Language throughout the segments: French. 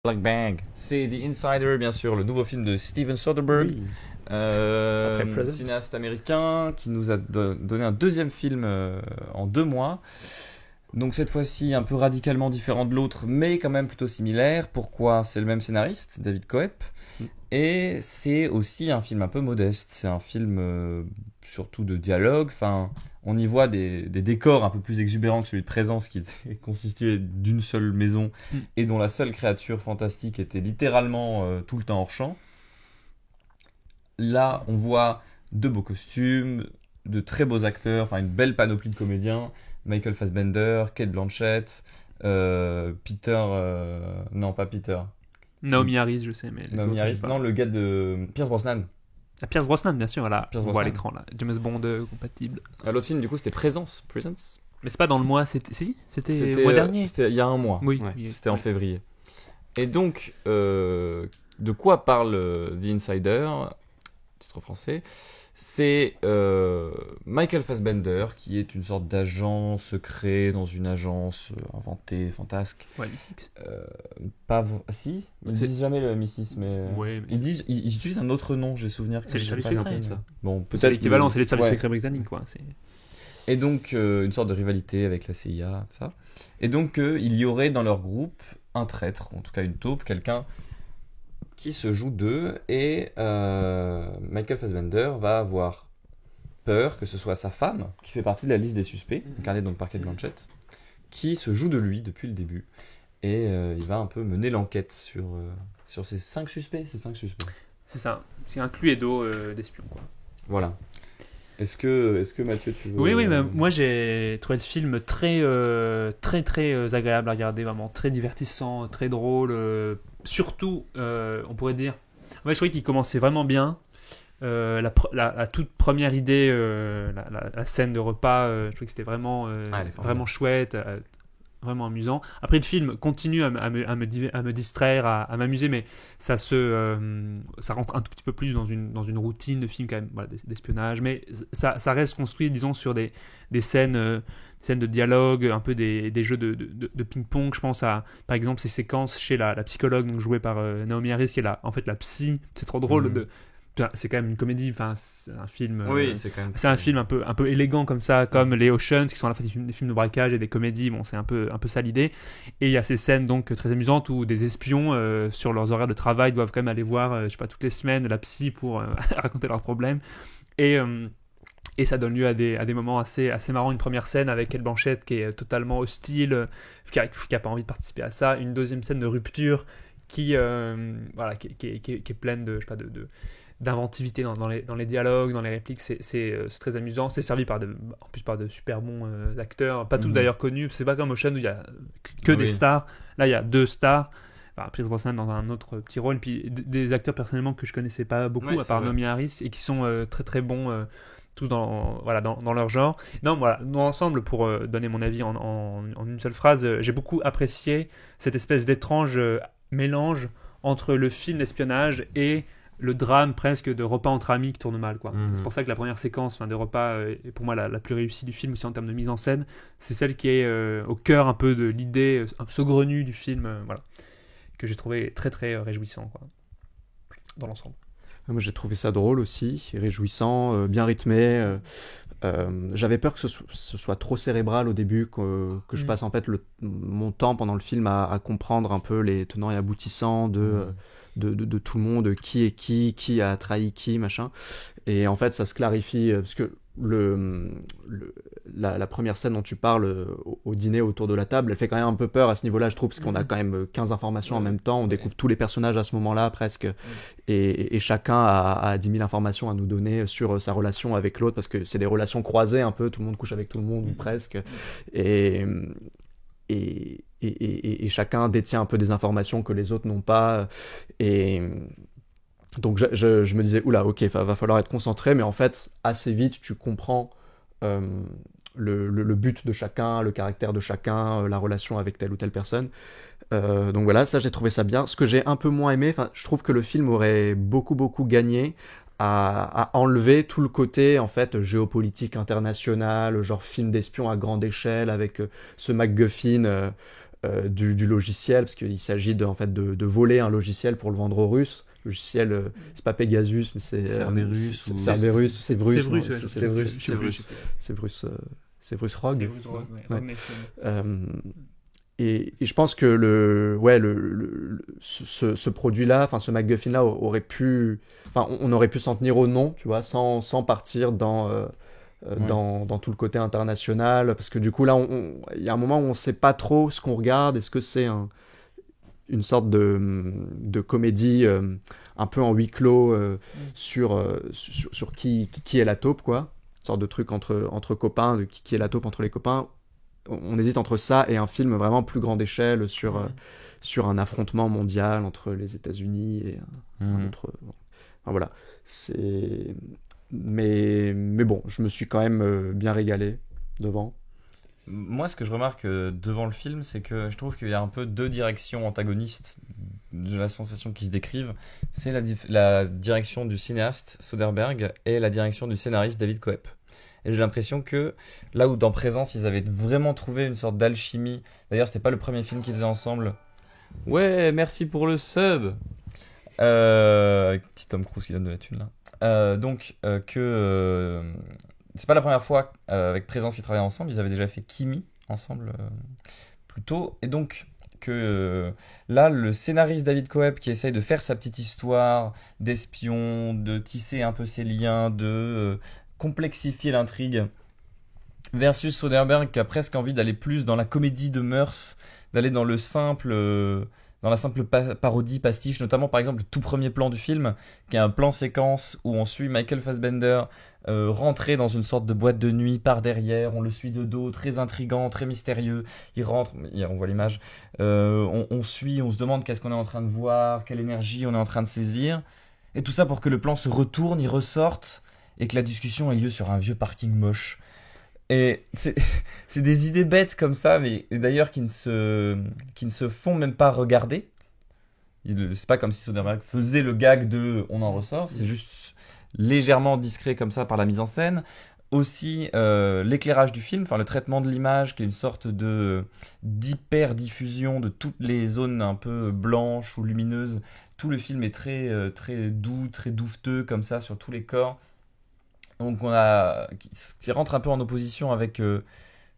Black Bang. C'est The Insider, bien sûr, le nouveau film de Steven Soderbergh, Oui. Après Presence. cinéaste américain qui nous a donné un deuxième film en 2 mois. Donc cette fois-ci un peu radicalement différent de l'autre, mais quand même plutôt similaire. Pourquoi? C'est le même scénariste, David Koepp. Et c'est aussi un film un peu modeste. C'est un film surtout de dialogue. Enfin, on y voit des décors un peu plus exubérants que celui de Présence, qui était constitué d'une seule maison et dont la seule créature fantastique était littéralement tout le temps hors champ. Là, on voit de beaux costumes, de très beaux acteurs, enfin une belle panoplie de comédiens. Michael Fassbender, Cate Blanchett, Peter... non, pas Peter. Naomi Harris, je sais, mais... les Naomi autres, je Harris, sais pas. non, le gars de Pierce Brosnan. Ah, Pierce Brosnan, bien sûr, là. Pierce On voit Brosnan. à l'écran, là. James Bond compatible. L'autre film, du coup, c'était Presence. Mais c'est pas dans le mois, c'était le mois dernier. C'était il y a un mois. Oui, Ouais, oui, c'était en oui. février. Et donc, de quoi parle The Insider, titre français? C'est Michael Fassbender, qui est une sorte d'agent secret dans une agence inventée, fantasque. Ouais, MI6. Si, ils disent jamais le MI6, mais Ouais, mais ils utilisent un autre nom, j'ai souvenir. c'est les j'ai services pas secrets, noté. ça. Bon, peut-être C'est l'équivalent, c'est les services ouais. secrets britanniques, quoi. Et donc, une sorte de rivalité avec la CIA, ça. Et donc, il y aurait dans leur groupe un traître, en tout cas une taupe, quelqu'un qui se joue d'eux, et Michael Fassbender va avoir peur que ce soit sa femme, qui fait partie de la liste des suspects, incarnée donc par Cate Blanchett, qui se joue de lui depuis le début. Et il va un peu mener l'enquête sur ces 5 suspects. C'est ça. C'est un cluedo d'espions, quoi. Voilà. Est-ce que Mathieu, tu veux... Oui, mais moi j'ai trouvé le film très agréable à regarder, vraiment très divertissant, très drôle. Surtout, on pourrait dire. En fait, je trouvais qu'il commençait vraiment bien. La toute première idée, la scène de repas, je trouvais que c'était vraiment, vraiment chouette, vraiment amusant. Après, le film continue à me distraire, à m'amuser, mais ça rentre un tout petit peu plus dans une routine de film quand même, voilà, d'espionnage. Mais ça reste construit, disons, sur des scènes de dialogue, un peu des jeux de ping-pong. Je pense à, par exemple, ces séquences chez la psychologue, donc jouée par Naomi Harris, qui est en fait la psy. C'est trop drôle c'est quand même une comédie, enfin c'est un film. Oui, c'est quand même. C'est un film un peu élégant comme ça, comme les Oceans, qui sont à la fois des films de braquage et des comédies. Bon, c'est un peu ça l'idée. Et il y a ces scènes donc très amusantes où des espions sur leurs horaires de travail doivent quand même aller voir, je sais pas, toutes les semaines la psy pour raconter leurs problèmes. Et ça donne lieu à des moments assez marrants. Une première scène avec Cate Blanchett qui est totalement hostile, qui a pas envie de participer à ça. Une deuxième scène de rupture qui est pleine de, je sais pas, d'inventivité dans les dialogues, dans les répliques. C'est très amusant. C'est servi en plus par de super bons acteurs, pas tous d'ailleurs connus. C'est pas comme Ocean où il y a que des stars. Là, il y a 2 stars. Enfin, Pierce Brosnan dans un autre petit rôle, puis des acteurs personnellement que je connaissais pas beaucoup, à part Naomi Harris, et qui sont très très bons, tous dans leur genre. Non, voilà, dans l'ensemble, pour donner mon avis en une seule phrase, j'ai beaucoup apprécié cette espèce d'étrange mélange entre le film d'espionnage et le drame presque de repas entre amis qui tourne mal, quoi. C'est pour ça que la première séquence de repas est pour moi la plus réussie du film, aussi en termes de mise en scène. C'est celle qui est au cœur un peu de l'idée un peu saugrenue du film, voilà, que j'ai trouvé très très réjouissant, quoi, dans l'ensemble. Moi j'ai trouvé ça drôle aussi, réjouissant, bien rythmé. J'avais peur que ce soit trop cérébral au début, que je passe en fait mon temps pendant le film à comprendre un peu les tenants et aboutissants de tout le monde, qui est qui a trahi qui, machin. Et en fait ça se clarifie, parce que la première scène dont tu parles au dîner autour de la table, elle fait quand même un peu peur à ce niveau-là, je trouve, parce qu'on a quand même 15 informations en même temps, on découvre tous les personnages à ce moment-là presque, et chacun a 10 000 informations à nous donner sur sa relation avec l'autre, parce que c'est des relations croisées un peu, tout le monde couche avec tout le monde, ou presque, et chacun détient un peu des informations que les autres n'ont pas, et donc je me disais, oula, ok, va falloir être concentré, mais en fait, assez vite, tu comprends le but de chacun, le caractère de chacun, la relation avec telle ou telle personne. Donc voilà, ça j'ai trouvé ça bien. Ce que j'ai un peu moins aimé, je trouve que le film aurait beaucoup gagné à enlever tout le côté en fait géopolitique international, genre film d'espion à grande échelle avec ce MacGuffin du logiciel, parce qu'il s'agit en fait de voler un logiciel pour le vendre aux Russes. Le logiciel, c'est pas Pegasus, mais c'est Cerberus ou Cerberus, c'est Vrus. Vrus, non, ouais, c'est Vrus. C'est Vrus Rogue. Ouais. Et je pense que ce produit-là, enfin ce MacGuffin-là aurait pu, enfin on aurait pu s'en tenir au nom, tu vois, sans partir dans tout le côté international, parce que du coup là, il y a un moment où on sait pas trop ce qu'on regarde. Est-ce que c'est une sorte de comédie un peu en huis clos sur qui est la taupe, quoi, une sorte de truc entre copains, de qui est la taupe entre les copains. On hésite entre ça et un film vraiment plus grande échelle sur un affrontement mondial entre les États-Unis et un autre. Enfin, voilà. Mais bon, je me suis quand même bien régalé devant. Moi, ce que je remarque devant le film, c'est que je trouve qu'il y a un peu deux directions antagonistes de la sensation qui se décrivent. C'est la direction du cinéaste Soderbergh et la direction du scénariste David Koepp. Et j'ai l'impression que là où dans Présence, ils avaient vraiment trouvé une sorte d'alchimie. D'ailleurs, c'était pas le premier film qu'ils faisaient ensemble. Ouais, merci pour le sub. Petit Tom Cruise qui donne de la thune là. C'est pas la première fois avec Présence qu'ils travaillaient ensemble. Ils avaient déjà fait Kimi ensemble plus tôt. Et donc là, le scénariste David Koepp qui essaye de faire sa petite histoire d'espion, de tisser un peu ses liens, de complexifier l'intrigue, versus Soderbergh qui a presque envie d'aller plus dans la comédie de mœurs, d'aller dans le simple, dans la simple parodie pastiche, notamment par exemple le tout premier plan du film, qui est un plan séquence où on suit Michael Fassbender rentrer dans une sorte de boîte de nuit par derrière, on le suit de dos, très intriguant, très mystérieux, il rentre, on voit l'image, on suit, on se demande qu'est-ce qu'on est en train de voir, quelle énergie on est en train de saisir, et tout ça pour que le plan se retourne, il ressorte, et que la discussion ait lieu sur un vieux parking moche. Et c'est des idées bêtes comme ça, mais d'ailleurs qui ne se font même pas regarder. C'est pas comme si Soderbergh faisait le gag de on en ressort, c'est juste légèrement discret comme ça par la mise en scène. Aussi l'éclairage du film, enfin le traitement de l'image qui est une sorte d'hyper diffusion de toutes les zones un peu blanches ou lumineuses. Tout le film est très doux, très douveteux comme ça sur tous les corps. Donc qui rentre un peu en opposition avec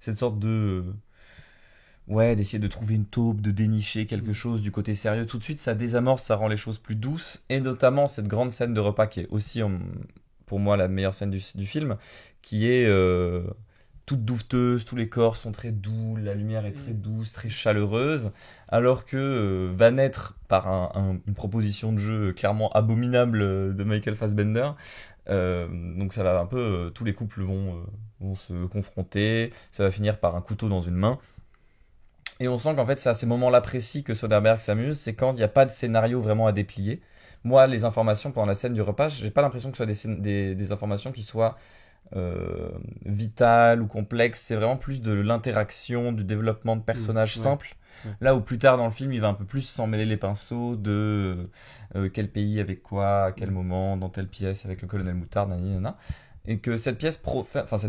cette sorte d'essayer de trouver une taupe, de dénicher quelque chose du côté sérieux. Tout de suite, ça désamorce, ça rend les choses plus douces. Et notamment cette grande scène de repas qui est aussi, pour moi, la meilleure scène du film, qui est toute douteuse, tous les corps sont très doux, la lumière est très douce, très chaleureuse, alors que va naître par une proposition de jeu clairement abominable de Michael Fassbender. Donc ça va un peu, tous les couples vont se confronter, ça va finir par un couteau dans une main. Et on sent qu'en fait c'est à ces moments-là précis que Soderbergh s'amuse, c'est quand il n'y a pas de scénario vraiment à déplier. Moi, les informations pendant la scène du repas, j'ai pas l'impression que ce soit des informations qui soient vitales ou complexes, c'est vraiment plus de l'interaction, du développement de personnages simples. Ouais. Là où plus tard dans le film, il va un peu plus s'en mêler les pinceaux de quel pays avec quoi, à quel moment, dans telle pièce avec le colonel Moutarde, nanana. Et que cette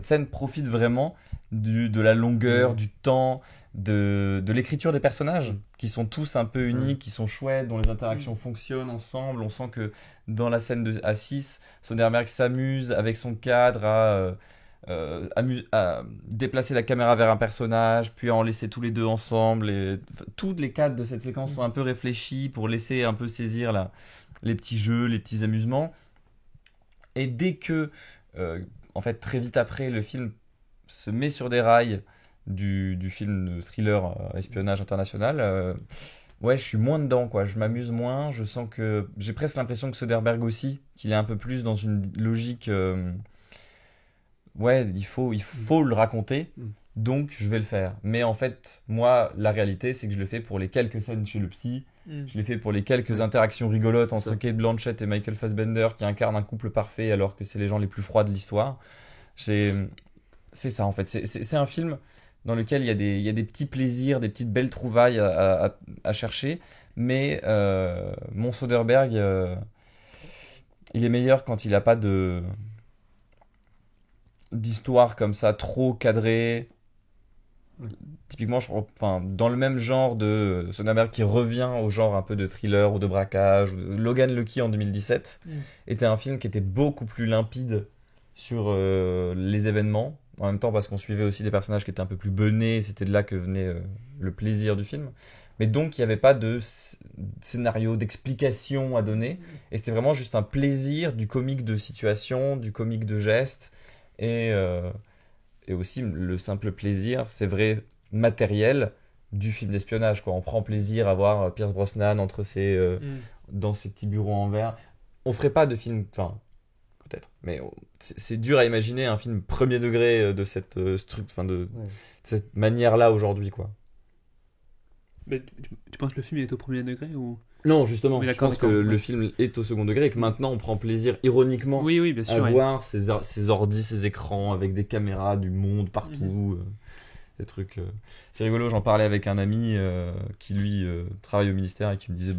scène profite vraiment de la longueur, du temps, de l'écriture des personnages, qui sont tous un peu uniques, qui sont chouettes, dont les interactions fonctionnent ensemble. On sent que dans la scène à 6, Soderbergh s'amuse avec son cadre à déplacer la caméra vers un personnage, puis à en laisser tous les deux ensemble. Et tous les cadres de cette séquence sont un peu réfléchis pour laisser un peu saisir les petits jeux, les petits amusements. Et dès que, en fait, très vite après, le film se met sur des rails du film de thriller espionnage international, je suis moins dedans, quoi. Je m'amuse moins. Je sens que j'ai presque l'impression que Soderbergh aussi, qu'il est un peu plus dans une logique. Il faut le raconter, donc je vais le faire. Mais en fait, moi, la réalité, c'est que je le fais pour les quelques scènes chez le psy. Je l'ai fait pour les quelques interactions rigolotes entre Cate Blanchett et Michael Fassbender qui incarnent un couple parfait alors que c'est les gens les plus froids de l'histoire. C'est ça, en fait. C'est un film dans lequel il y a des petits plaisirs, des petites belles trouvailles à chercher. Mais mon Soderbergh, il est meilleur quand il n'a pas d'histoire comme ça trop cadrée, typiquement, enfin, dans le même genre de Soderbergh qui revient au genre un peu de thriller ou de braquage. Logan Lucky en 2017 était un film qui était beaucoup plus limpide sur les événements. En même temps, parce qu'on suivait aussi des personnages qui étaient un peu plus benés, c'était de là que venait le plaisir du film. Mais donc, il n'y avait pas de scénario, d'explication à donner. Et c'était vraiment juste un plaisir du comique de situation, du comique de geste. Et aussi le simple plaisir, c'est vrai, matériel du film d'espionnage, quoi. On prend plaisir à voir Pierce Brosnan dans ses petits bureaux en verre. On ferait pas de film, enfin, peut-être, mais c'est dur à imaginer un film premier degré de cette de cette manière-là aujourd'hui, quoi. Mais tu penses que le film est au premier degré ou... Non, justement, Oui, je pense que le film est au second degré et que maintenant on prend plaisir ironiquement oui, bien sûr, à voir ces ordis, ces écrans avec des caméras du monde partout, des trucs. C'est rigolo, j'en parlais avec un ami qui lui travaille au ministère et qui me disait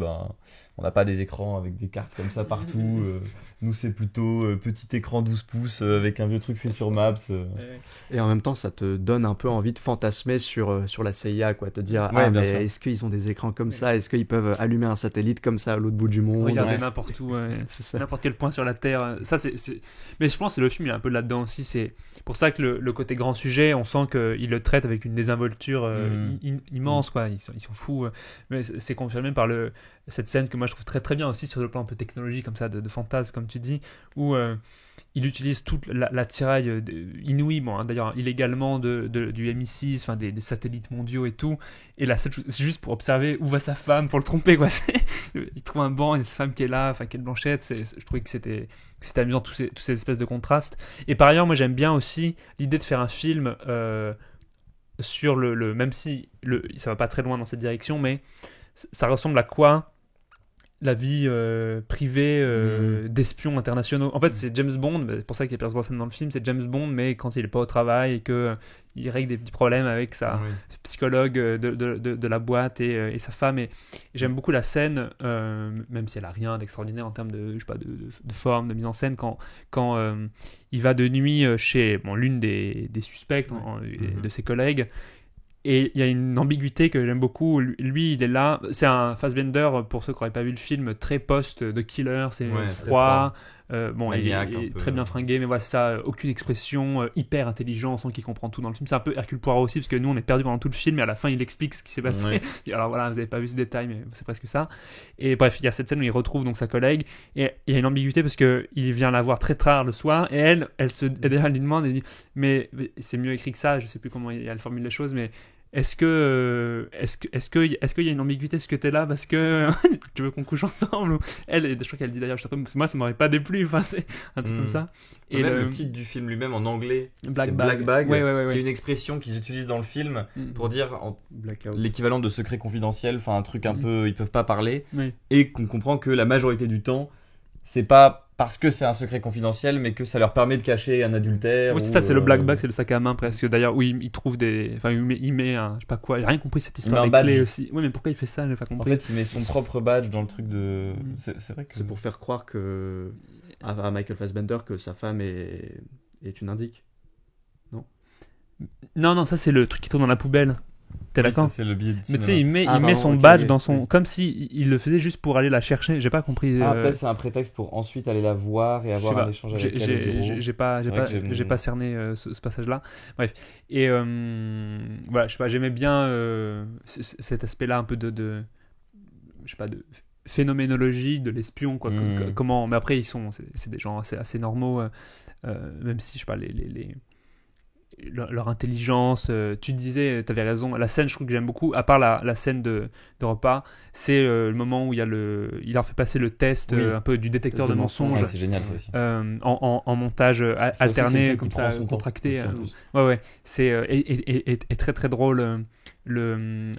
on n'a pas des écrans avec des cartes comme ça partout. Nous, c'est plutôt petit écran 12 pouces avec un vieux truc fait sur Maps. Et en même temps, ça te donne un peu envie de fantasmer sur la CIA, quoi. Te dire, bien sûr. est-ce qu'ils ont des écrans comme ça? Est-ce qu'ils peuvent allumer un satellite comme ça à l'autre bout du monde? Regarder n'importe où, C'est ça. n'importe quel point sur la Terre. Ça, c'est... Mais je pense que le film il est un peu là-dedans aussi. C'est pour ça que le côté grand sujet, on sent qu'il le traite avec une désinvolture immense, quoi. Ils sont fous. Mais c'est confirmé par cette scène que moi je trouve très très bien aussi sur le plan un peu technologique, comme ça, de fantasme, comme tu dis, où il utilise toute la tiraille inouïe, d'ailleurs illégalement du MI6, enfin des satellites mondiaux et tout. Et la seule chose, c'est juste pour observer où va sa femme, pour le tromper, quoi. Il trouve un banc, il y a sa femme qui est là, enfin Kate Blanchett. Je trouvais que c'était amusant, tous ces espèces de contrastes. Et par ailleurs, moi j'aime bien aussi l'idée de faire un film sur même si ça va pas très loin dans cette direction, mais ça ressemble à quoi la vie privée d'espions internationaux. En fait, c'est James Bond, c'est pour ça qu'il y a Pierce Brosnan dans le film, c'est James Bond, mais quand il est pas au travail et qu'il règle des petits problèmes avec sa psychologue de la boîte et sa femme. Et j'aime beaucoup la scène, même si elle a rien d'extraordinaire en termes de forme, de mise en scène, quand il va de nuit chez l'une des suspects de ses collègues. Et il y a une ambiguïté que j'aime beaucoup. Lui, il est là. C'est un Fassbender, pour ceux qui n'auraient pas vu le film, très post de killer. C'est froid. Il est très bien fringué, mais voilà, ça, aucune expression, hyper intelligent, on sent qu'il comprend tout dans le film. C'est un peu Hercule Poirot aussi, parce que nous, on est perdu pendant tout le film, et à la fin, il explique ce qui s'est passé. Ouais. Alors voilà, vous n'avez pas vu ce détail, mais c'est presque ça. Et bref, il y a cette scène où il retrouve donc sa collègue, et il y a une ambiguïté parce qu'il vient la voir très tard le soir, et elle derrière, lui demande, elle dit, mais c'est mieux écrit que ça, je sais plus comment elle formule les choses, mais est-ce qu'il y a une ambiguïté? Est-ce que t'es là parce que tu veux qu'on couche ensemble? Ou... je crois qu'elle dit d'ailleurs, moi ça m'aurait pas déplu, enfin, c'est un truc comme ça. Et même le titre du film lui-même en anglais, Black c'est Bag. Black Bag, Ouais. qui est une expression qu'ils utilisent dans le film pour dire l'équivalent de secret confidentiel, enfin un truc un peu, ils peuvent pas parler, et qu'on comprend que la majorité du temps, c'est pas parce que c'est un secret confidentiel, mais que ça leur permet de cacher un adultère. Oui, c'est ça, c'est le black bag, c'est le sac à main presque. D'ailleurs, où il trouve enfin, il met un, je sais pas quoi, j'ai rien compris cette histoire avec clés aussi. Oui, mais pourquoi il fait ça, j'ai pas compris. En fait, il met son propre badge dans le truc de. C'est vrai que. C'est pour faire croire à Michael Fassbender que sa femme est une indique. Non, ça c'est le truc qui tourne dans la poubelle. T'es d'accord? C'est le billet de cinéma. Mais tu sais, il met son badge dans son... Comme si il le faisait juste pour aller la chercher. J'ai pas compris. Peut-être c'est un prétexte pour ensuite aller la voir et avoir un échange avec elle. J'ai pas cerné ce passage-là. Bref. Et voilà, je sais pas, j'aimais bien cet aspect-là un peu de je sais pas, de phénoménologie de l'espion, quoi. Comment... Mais après, c'est des gens assez normaux, même si, je sais pas, leur intelligence, tu disais, t'avais raison, la scène je trouve que j'aime beaucoup, à part la scène de repas, c'est le moment où il leur fait passer le test un peu du détecteur de mensonges. C'est génial ça aussi. En montage alterné, comme ça, contracté. C'est et très très drôle,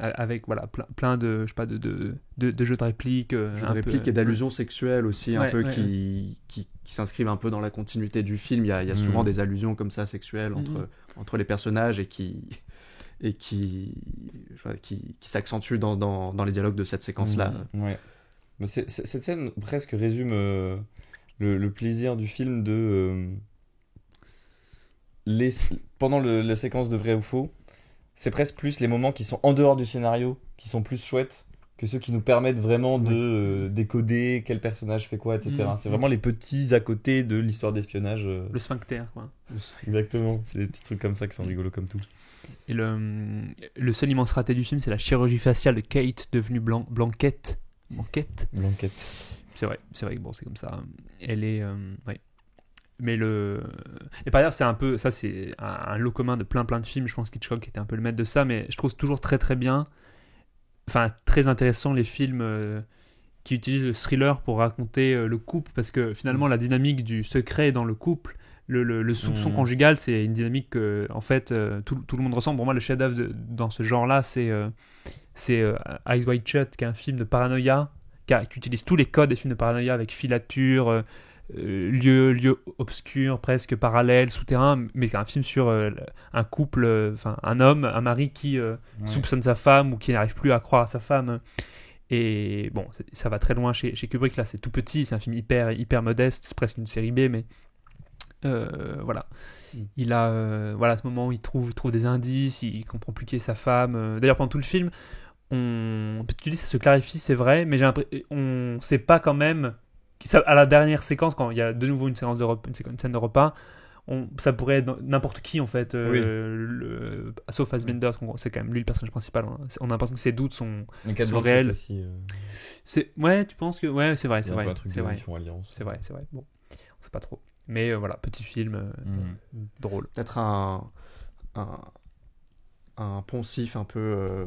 avec voilà plein de, je sais pas, de jeux de répliques, et d'allusions sexuelles aussi, un peu qui s'inscrivent un peu dans la continuité du film. Il y a souvent des allusions comme ça sexuelles entre les personnages et qui s'accentuent dans les dialogues de cette séquence-là. Ouais. Mais cette scène presque résume le plaisir du film pendant la séquence de vrai ou faux. c'est presque plus les moments qui sont en dehors du scénario qui sont plus chouettes que ceux qui nous permettent vraiment de décoder quel personnage fait quoi, etc. C'est vraiment les petits à côté de l'histoire d'espionnage. Le sphincter, quoi. Exactement, c'est des petits trucs comme ça qui sont rigolos comme tout. Et le seul immense raté du film, c'est la chirurgie faciale de Kate devenue Blanquette. C'est vrai que bon, c'est comme ça. Elle est... ouais. Mais et par ailleurs, c'est un peu... Ça, c'est un lot commun de plein de films. Je pense qu'Hitchcock était un peu le maître de ça, mais je trouve toujours très très bien... Enfin, très intéressant les films qui utilisent le thriller pour raconter le couple, parce que finalement, la dynamique du secret dans le couple, le soupçon conjugal, c'est une dynamique que, en fait, tout le monde ressent. Pour moi, le chef-d'œuvre dans ce genre-là, c'est Eyes Wide Shut, qui est un film de paranoïa, qui utilise tous les codes des films de paranoïa avec filature, lieux obscurs, presque parallèles, souterrains, mais c'est un film sur un couple, un homme, un mari qui soupçonne sa femme ou qui n'arrive plus à croire à sa femme. Et bon, ça va très loin chez Kubrick, là c'est tout petit, c'est un film hyper modeste, c'est presque une série B, mais voilà. Il a à ce moment où il trouve des indices, il comprend plus qui est sa femme. D'ailleurs, pendant tout le film, tu dis ça se clarifie, c'est vrai, mais on sait pas quand même. À la dernière séquence, quand il y a de nouveau une scène de repas, ça pourrait être n'importe qui en fait, sauf Fassbender, c'est quand même lui le personnage principal. On a l'impression que ses doutes sont réels. Aussi, Ouais, tu penses que c'est vrai. Ils font alliance. C'est vrai. Bon, on sait pas trop. Mais voilà, petit film drôle. Peut-être un poncif un peu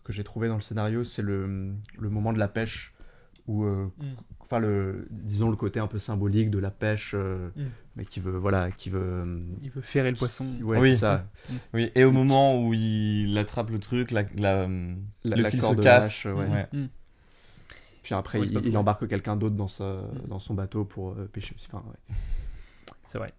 que j'ai trouvé dans le scénario, c'est le moment de la pêche où disons le côté un peu symbolique de la pêche, mais il veut ferrer le poisson. Ouais, c'est ça. Oui, et au moment où il attrape le truc, le fil se casse. Puis après, il embarque quelqu'un d'autre dans son bateau pour pêcher. C'est vrai.